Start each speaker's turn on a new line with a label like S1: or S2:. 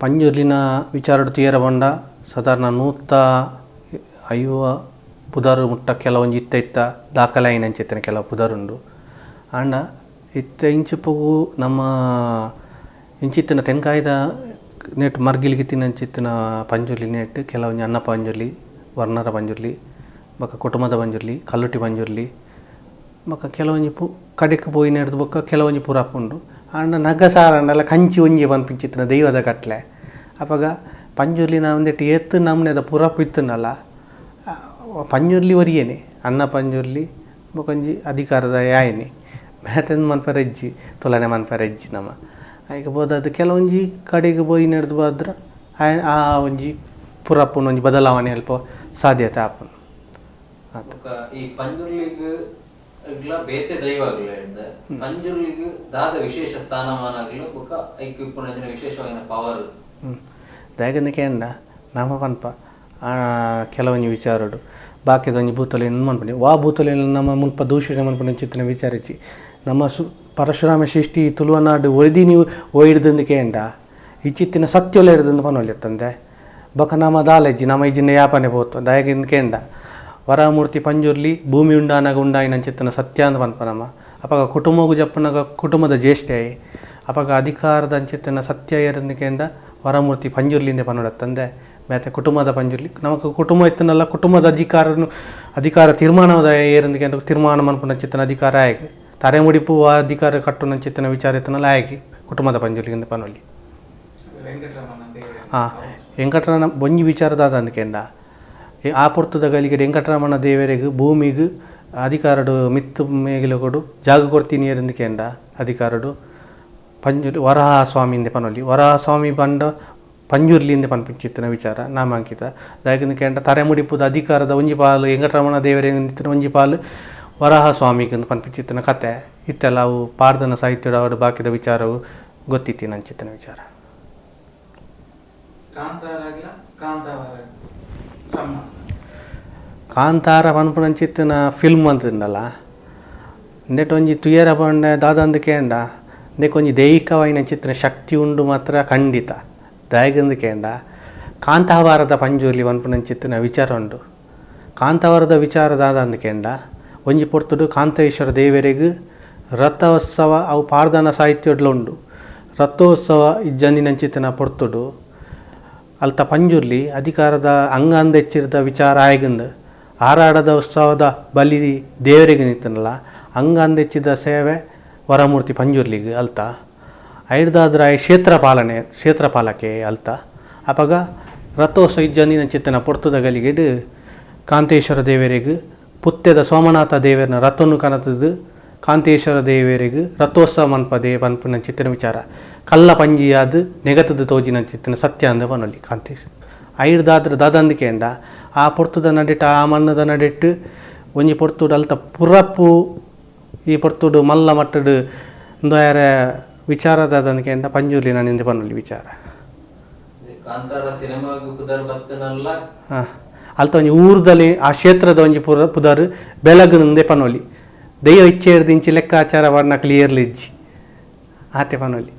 S1: ಪಂಜುರ್ಲಿನ ವಿಚಾರಡು ತೀರ ಬಂಡ ಸಾಧಾರಣ 150 ಪುದಾರು ಮುಟ್ಟ ಕೆಲವೊಂದು ಇತ್ತ ದಾಖಲೆ ಆಯ್ನಂಚಿತ್ತಿನ ಕೆಲವು ಪುದಾರುಂಡು ಆಂಡ ಇತ್ತ ಇಂಚಿಪ್ಪಗೂ ನಮ್ಮ ಇಂಚಿತ್ತಿನ ತೆಂಕಾಯ್ದ ನೆಟ್ ಮರ್ಗಿಲಿಗೆ ತಿನ್ನಂಚಿತ್ತಿನ ಪಂಜುರ್ಲಿ ನೆಟ್ ಕೆಲವೊಂದು ಅನ್ನ ಪಂಜುರ್ಲಿ ವರ್ಣರ ಪಂಜುರ್ಲಿ ಬೊಕ್ಕ ಕುಟುಂಬದ ಪಂಜುರ್ಲಿ ಕಲ್ಲುಟಿ ಪಂಜುರ್ಲಿ ಬೊಕ್ಕ ಕೆಲವೊಂದು ಕಡೆಗೆ ಪೋಯಿ ನೆಡ್ದು ಬೊಕ್ಕ ಕೆಲವೊಂದು ಪುರಾಪುಂಡು ಆಂಡ ನಗ ಸಾರಂಡಲ್ಲ ಕಂಚಿ ಒಂಜಿ ಪನ್ಪಿಂಚಿತ್ತಿನ ದೈವದ ಕಟ್ಲೆ ಅವಾಗ ಪಂಜುರ್ಲಿನ ಒಂದೆಟ್ಟು ಎತ್ತು ನಮ್ಮನೆದ ಪುರಾಪು ಇತ್ತನಲ್ಲ ಪಂಜುರ್ಲಿ ಒರಿಯೇನೆ ಅನ್ನ ಪಂಜುರ್ಲಿ ಬೊಕೊಂಜಿ ಅಧಿಕಾರದ ಯಾಯನೆ ಮ್ಯಾತಂದು ಮನ್ಪರೆಜ್ಜಿ ತುಲನೆ ಮನ್ಪರೆಜ್ಜಿ ನಮ್ಮ ಈಗ ಬೋದದು ಕೆಲವೊಂಜಿ ಕಡೆಗೆ ಪೋಯಿ ನಡೆದು ಬಾದ್ರ ಆ ಒಂಜಿ ಪುರಾಪುನ ಒಂಜಿ ಬದಲಾವಣೆ ಅಲ್ಪ ಸಾಧ್ಯತೆ ಆಪುನು
S2: ಈ ಪಂಜುರ್ಲಿಗ್ ಬೇತೆ ದೈವಗಳು ಪಂಜುರ್ಲಿಗ್ ದಾದ ವಿಶೇಷ ಸ್ಥಾನಮಾನಗಳು ಬೊಕ ಐಕ್ಯ ಪುನಂಜಿನ ವಿಶೇಷವಾದ ಪವರ್
S1: ದಾಯಗಂದಕ್ಕೆ ಎಂಡ ನಮ್ಮ ಪನ್ಪ ಕೆಲವೊಂದು ವಿಚಾರಡು ಬಾಕಿದ ಒಂಜಿ ಭೂತಲೆಯನ್ನು ಮನ್ಪಣಿ ವಾ ಭೂತಲೆಯನ್ನು ನಮ್ಮ ಮುಲ್ಪ ದೂಷಣೆ ಮನ್ಪಣಿ ಚಿತ್ರನ ವಿಚಾರಿಸಿ ನಮ್ಮ ಪರಶುರಾಮ ಸೃಷ್ಟಿ ತುಳುವನಾಡು ಒಯ್ದಿ ನೀವು ಒಯ್ಡ್ದಂದಕ್ಕೆ ಎಂಡ ಇಚ್ಚಿತ್ತಿನ ಸತ್ಯೊಲ ಹಿಡ್ದಂದು ಪನೊಳ್ಳಿತ್ತಂದೆ ಬೊಕ ನಮ್ಮ ದಾಲೆಜ್ಜಿ ನಮ್ಮ ಇಜ್ಜಿನ ಯಾಪನೆ ಬೋತು ದಾಯಗಂದಕ್ಕೆ ಎಂಡ ವರಮೂರ್ತಿ ಪಂಜುರ್ಲಿ ಭೂಮಿ ಉಂಡಾನಾಗ ಉಂಡಾಯಿನಂಚಿತ್ತಿನ ಸತ್ಯ ಅಂತ ಪನ್ಪ ನಮ್ಮ ಅಪಗ ಕುಟುಂಬಗೂ ಜಪ್ಪನಾಗ ಕುಟುಂಬದ ಜ್ಯೇಷ್ಠೆ ಅಪಗ ಅಧಿಕಾರದ ಅಂಚಿತ್ತಿನ ಸತ್ಯ ಏರಂದಕ್ಕೆ ಎಂಡ ವರಮೂರ್ತಿ ಪಂಜುರ್ಲಿಂದ ಪನೊಡತ್ತಂದೆ ಮತ್ತು ಕುಟುಂಬದ ಪಂಜುರ್ಲಿ ನಮಗೆ ಕುಟುಂಬ ಇತ್ತನಲ್ಲ ಕುಟುಂಬದ ಅಧಿಕಾರ ತೀರ್ಮಾನದ ಏರಂದಕ್ಕೆ ಅಂತ ತೀರ್ಮಾನ ಮನ್ಪುನ ಚಿತ್ತನ ಅಧಿಕಾರ ಆಗಿ ತರೆ ಮುಡಿಪು ಅಧಿಕಾರ ಕಟ್ಟುನ ಚಿತ್ತನ ವಿಚಾರ ಇತ್ತನಲ್ಲ ಆಗಿ ಕುಟುಂಬದ ಪಂಜುರ್ಲಿಂದ ಪನೊಳ್ಳಿ ವೆಂಕಟರಮಣ ಒಂಜಿ ವಿಚಾರದಾದ ಅಂದಕೆಂಡ ಆ ಪೊರ್ತದ ಗಲಿಗೆ ವೆಂಕಟರಮಣ ದೇವರಿಗೆ ಭೂಮಿಗೆ ಅಧಿಕಾರಡು ಮಿತ್ತು ಮೇಗಿಲು ಕೊಡು ಜಾಗ ಕೊಡ್ತೀನಿ ಏರಂದಕೆಂಡ ಅಧಿಕಾರಡು ಪಂಜುರ್ಲಿ ವರಹ ಸ್ವಾಮಿಯಿಂದ ಪನೊಳ್ಳಿ ವರಹ ಸ್ವಾಮಿ ಬಂಡ ಪಂಜುರ್ಲಿಂದ ಪನ್ಪಿಂಚಿತ್ತಿನ ವಿಚಾರ ನಾಮಾಂಕಿತ ದಾಯಕಂದಕ್ಕೆ ಎಂಡ ತರೆ ಮುಡಿಪುದ ಅಧಿಕಾರದ ಒಂಜಿ ಪಾಲು ವೆಂಕಟರಮಣ ದೇವರಿಗೆ ನಿಂತಿನ ಒಂಜಿ ಪಾಲು ವರಹ ಸ್ವಾಮಿಗೆ ಪನ್ಪಿಂಚಿತ್ತಿನ ಕತೆ ಇತ್ತೆಲ್ಲ ಅವು ಪಾರ್ದನ ಸಾಹಿತ್ಯದ ಅವರು ಬಾಕಿದ ವಿಚಾರವು ಗೊತ್ತಿತ್ತೀನಿ ಅಂಚಿತ್ತಿನ ವಿಚಾರ ಕಾಂತಾರ ಪನ್ಪುನಂಚಿತ್ತಿನ ಫಿಲ್ಮ್ ಅಂತಂಡಲ್ಲ ನೆಟ್ ಒಂಜಿ ತುಯರ ಬಂಡೆ ದಾದಂದಕ್ಕೆ ಎಂಡ ಒಂಜಿ ದೈಹಿಕವಾಯಿನ ಚಿತ್ರ ಶಕ್ತಿ ಉಂಡು ಮಾತ್ರ ಖಂಡಿತ ದಾಯಗಂದಕ್ಕೆ ಎಂಡ ಕಾಂತಾವಾರದ ಪಂಜುರ್ಲಿ ಪನ್ಪುನಂಚಿತ್ತಿನ ವಿಚಾರ ಉಂಡು ಕಾಂತಾವಾರದ ವಿಚಾರದಾದ ಅಂದಕ್ಕೆ ಎಂಡ ಒಂಜಿ ಪೊರ್ತುಡು ಕಾಂತೇಶ್ವರ ದೇವರಿಗೆ ರಥೋತ್ಸವ ಅವು ಪಾರ್ದನ ಸಾಹಿತ್ಯಡ್ಲ ಉಂಡು ರಥೋತ್ಸವ ಇಜ್ಜಂದಿನಂಚಿತ್ತಿನ ಪೊರ್ತುಡು ಅಲ್ತ ಪಂಜುರ್ಲಿ ಅಧಿಕಾರದ ಅಂಗಂದೆಚ್ಚಿರದ ವಿಚಾರ ಆಯ್ಗಂದು ಆರಾಡದ ಉತ್ಸವದ ಬಲಿ ದೇವರಿಗೆ ನಿಂತನಲ್ಲ ಅಂಗಂದೆಚ್ಚಿದ ಸೇವೆ ವರಮೂರ್ತಿ ಪಂಜುರ್ಲಿಗೆ ಅಲ್ತ ಐಡ್ದಾದ್ರ ಕ್ಷೇತ್ರಪಾಲಕೆ ಅಲ್ತ ಅಪಗ ರಥೋತ್ಸವ ಇಜ್ಜಂದಿನ ಚಿತ್ತನ ಪೊರ್ತುದ ಗಲಿಗೆಡು ಕಾಂತೇಶ್ವರ ದೇವರಿಗೆ ಪುತ್ಯದ ಸೋಮನಾಥ ದೇವರನ್ನ ರಥವನ್ನು ಕನತದು ಕಾಂತೇಶ್ವರ ದೇವರಿಗೆ ರಥೋತ್ಸವ ಮನ್ಪದೆ ಪನ್ಪುನ ಚಿತ್ತಿನ ವಿಚಾರ ಕಲ್ಲ ಪಂಜಿಯಾದ ನೆಗತದ ತೋಜಿನ ಚಿತ್ತಿನ ಸತ್ಯ ಅಂದ ಪನೊಲ್ಲಿ ಕಾಂತೇಶ್ ಐಡ್ದಾದ್ರ ದಾದಂದಿಕೆ ಎಂಡ ಆ ಪೊರ್ತುದ ನಡಿಟ್ಟು ಆ ಮಣ್ಣದ ನಡಿಟ್ಟು ಒಂಜಿ ಪೊರ್ತುಡು ಅಲ್ತ ಪುರಪ್ಪು ಈ ಪೊರ್ತುಡು ಮಲ್ಲ ಮಟ್ಟಡು ಒಂದಾರ ವಿಚಾರದಾದಂದಿಕೆ ಎಂಡ ಪಂಜುರ್ಲಿ ನಾನಿಂದ ಪನೊಲ್ಲಿ ವಿಚಾರ ಹಾಂ ಅಲ್ತ ಒಂಜಿ ಊರ್ದಲ್ಲಿ ಆ ಕ್ಷೇತ್ರದ ಒಂಜಿ ಪುದರ್ ಬೆಳಗ್ನಂದೆ ಪನೊಲಿ ದೈವ ಇಚ್ಛೆ ಹಿಡ್ದಿಂಚಿ ಲೆಕ್ಕಾಚಾರ ವರ್ಣ ಕ್ಲಿಯರ್ಲಿ ಇಜ್ಜಿ ಆತೆ ಪನೊಲಿ